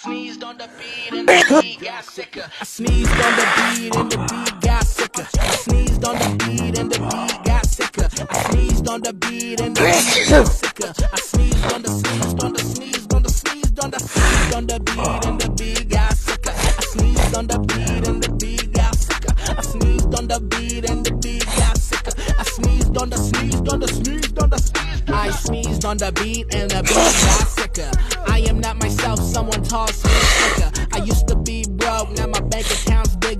sneezed on the beat and the beat got sicker. I sneezed on the beat and the beat got sicker. I sneezed on the beat and the beat got sicker. I sneezed on the beat and the beat got sicker. I sneezed on the sneezed on the sneezed on the sneezed on the sneezed on the beat and the beat got sicker. I sneezed on the beat and the beat got sicker. I sneezed on the beat and the beat got sicker. I sneezed on the sneezed on the sneezed on the sneezed. I sneezed on the beat and the beat got sicker. I am not myself, someone tossed me a sticker. I used to be broke, now my bank account's bigger.